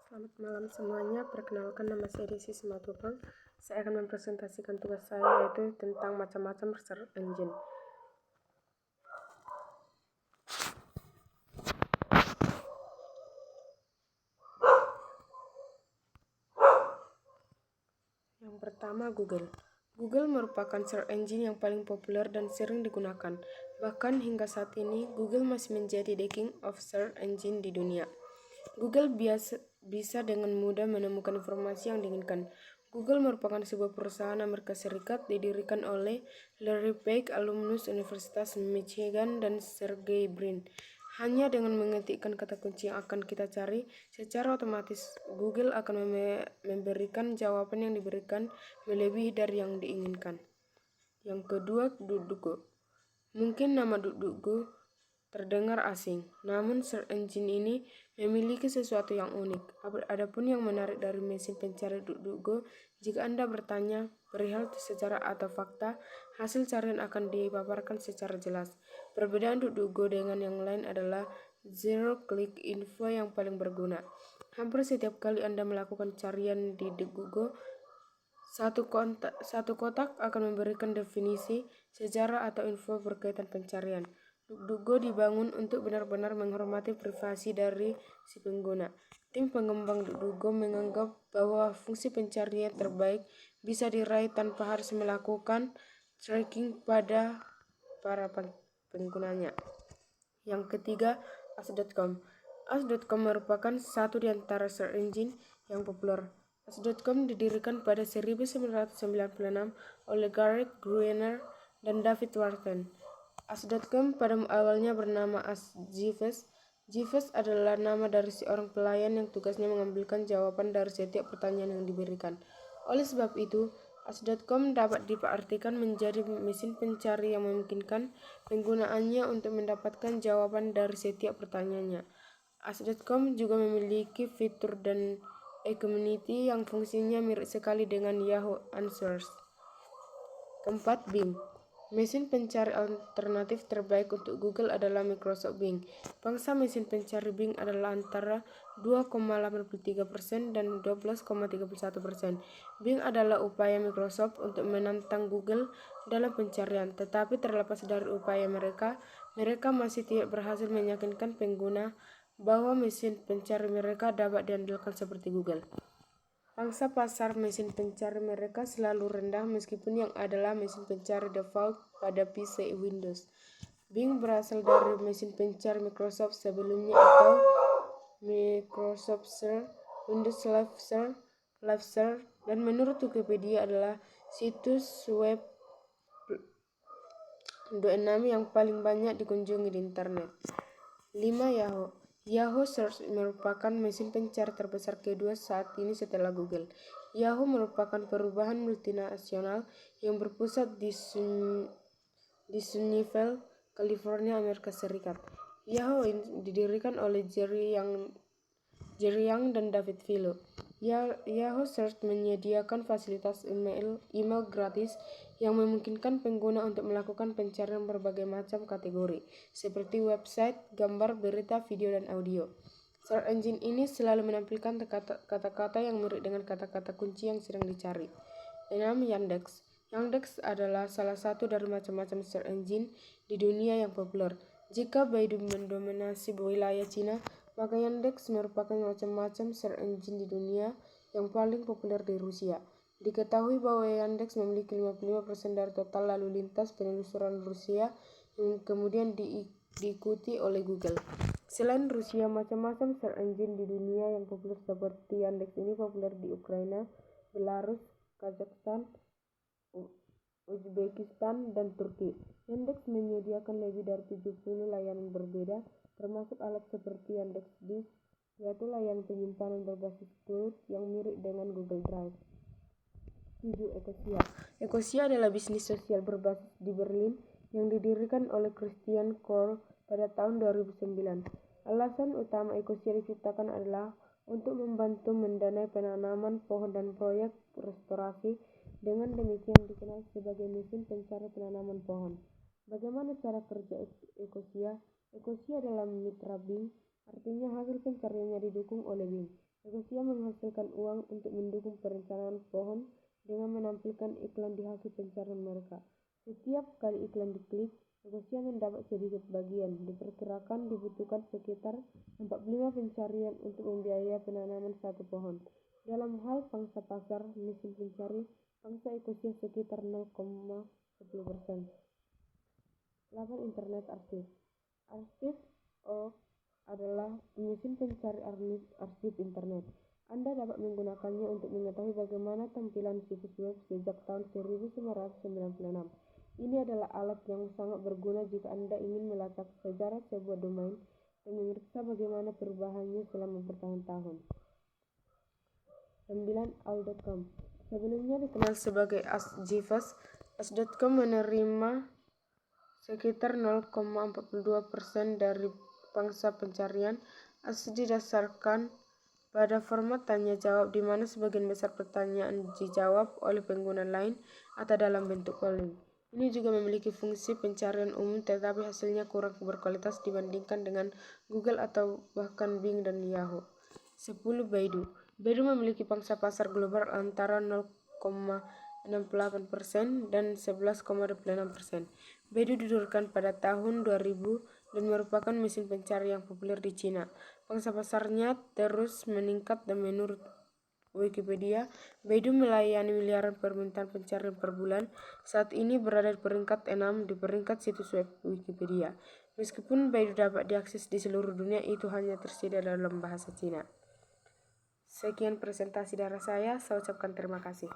Selamat malam semuanya, perkenalkan nama saya Desi Simatupang. Saya akan mempresentasikan tugas saya yaitu tentang macam-macam search engine. Yang pertama, Google. Google merupakan search engine yang paling populer dan sering digunakan. Bahkan hingga saat ini, Google masih menjadi the king of search engine di dunia. Google bisa dengan mudah menemukan informasi yang diinginkan. Google merupakan sebuah perusahaan Amerika Serikat didirikan oleh Larry Page, alumnus Universitas Michigan, dan Sergey Brin. Hanya dengan mengetikkan kata kunci yang akan kita cari, secara otomatis Google akan memberikan jawaban yang diberikan melebihi dari yang diinginkan. Yang kedua, DuckDuckGo. Mungkin nama DuckDuckGo terdengar asing, namun search engine ini memiliki sesuatu yang unik. Adapun yang menarik dari mesin pencari DuckDuckGo, jika Anda bertanya perihal sejarah atau fakta, hasil carian akan dipaparkan secara jelas. Perbedaan DuckDuckGo dengan yang lain adalah zero-click info yang paling berguna. Hampir setiap kali Anda melakukan carian di DuckDuckGo, satu kotak akan memberikan definisi, sejarah, atau info berkaitan pencarian. DuckDuckGo dibangun untuk benar-benar menghormati privasi dari si pengguna. Tim pengembang DuckDuckGo menganggap bahwa fungsi pencarian terbaik bisa diraih tanpa harus melakukan tracking pada para penggunanya. Yang ketiga, Ask.com. Ask.com merupakan satu di antara search engine yang populer. Ask.com didirikan pada 1996 oleh Gareth Gruener dan David Wharton. Ask.com pada awalnya bernama Ask Jeeves. Jeeves adalah nama dari seorang pelayan yang tugasnya mengambilkan jawaban dari setiap pertanyaan yang diberikan. Oleh sebab itu, Ask.com dapat diartikan menjadi mesin pencari yang memungkinkan penggunaannya untuk mendapatkan jawaban dari setiap pertanyaannya. Ask.com juga memiliki fitur dan e-community yang fungsinya mirip sekali dengan Yahoo Answers. Keempat, Bing. Mesin pencari alternatif terbaik untuk Google adalah Microsoft Bing. Pangsa mesin pencari Bing adalah antara 2,83% dan 12,31%. Bing adalah upaya Microsoft untuk menantang Google dalam pencarian, tetapi terlepas dari upaya mereka masih tidak berhasil meyakinkan pengguna bahwa mesin pencari mereka dapat diandalkan seperti Google. Pangsa pasar mesin pencari mereka selalu rendah meskipun yang adalah mesin pencari default pada PC Windows. Bing berasal dari mesin pencari Microsoft sebelumnya atau Microsoft Search, Windows Live Search, dan menurut Wikipedia adalah situs web 26 yang paling banyak dikunjungi di internet. 5. Yahoo. Yahoo Search merupakan mesin pencari terbesar kedua saat ini setelah Google. Yahoo merupakan perubahan multinasional yang berpusat di Sunnyvale, California, Amerika Serikat. Yahoo didirikan oleh Jerry Yang dan David Filo. Yahoo Search menyediakan fasilitas email gratis yang memungkinkan pengguna untuk melakukan pencarian berbagai macam kategori, seperti website, gambar, berita, video, dan audio. Search engine ini selalu menampilkan kata-kata yang mirip dengan kata-kata kunci yang sedang dicari. 6. Yandex. Yandex adalah salah satu dari macam-macam search engine di dunia yang populer. Jika Baidu mendominasi wilayah Cina, maka Yandex merupakan macam-macam search engine di dunia yang paling populer di Rusia. Diketahui bahwa Yandex memiliki 55% dari total lalu lintas penelusuran Rusia yang kemudian diikuti oleh Google. Selain Rusia, macam-macam search engine di dunia yang populer seperti Yandex ini populer di Ukraina, Belarus, Kazakhstan, Uzbekistan, dan Turki. Yandex menyediakan lebih dari 70 layanan berbeda, termasuk alat seperti Yandex Disk, yaitu layanan penyimpanan berbasis cloud yang mirip dengan Google Drive. 7. Ecosia. Ecosia adalah bisnis sosial berbasis di Berlin yang didirikan oleh Christian Korn pada tahun 2009. Alasan utama Ecosia diciptakan adalah untuk membantu mendanai penanaman pohon dan proyek restorasi. Dengan demikian dikenal sebagai mesin pencari penanaman pohon. Bagaimana cara kerja Ecosia? Ecosia adalah mitra Bing, artinya hasil pencariannya didukung oleh Bing. Ecosia menghasilkan uang untuk mendukung perencanaan pohon dengan menampilkan iklan di hasil pencarian mereka. Setiap kali iklan diklik, Ecosia mendapat sedikit bagian. Diperkirakan dibutuhkan sekitar 45 pencarian untuk membiayai penanaman satu pohon. Dalam hal pangsa pasar mesin pencari, pangsa Ecosia sekitar 0,10%. 8. Internet Archive. Archive.org adalah mesin pencari arsip internet. Anda dapat menggunakannya untuk mengetahui bagaimana tampilan situs web sejak tahun 1996. Ini adalah alat yang sangat berguna jika Anda ingin melacak sejarah sebuah domain dan memeriksa bagaimana perubahannya selama bertahun-tahun. 9. All.com. Sebelumnya dikenal sebagai Ask Jeeves, Ask.com menerima sekitar 0,42% dari pangsa pencarian. Ask didasarkan pada format tanya jawab di mana sebagian besar pertanyaan dijawab oleh pengguna lain atau dalam bentuk polling. Ini juga memiliki fungsi pencarian umum tetapi hasilnya kurang berkualitas dibandingkan dengan Google atau bahkan Bing dan Yahoo. 10. Baidu. Baidu memiliki pangsa pasar global antara 0,68% dan 11,26%. Baidu didirikan pada tahun 2000 dan merupakan mesin pencari yang populer di Cina. Pangsa pasarnya terus meningkat dan menurut Wikipedia, Baidu melayani miliaran permintaan pencarian per bulan. Saat ini berada di peringkat 6 di peringkat situs web Wikipedia. Meskipun Baidu dapat diakses di seluruh dunia, itu hanya tersedia dalam bahasa Cina. Sekian presentasi dari saya ucapkan terima kasih.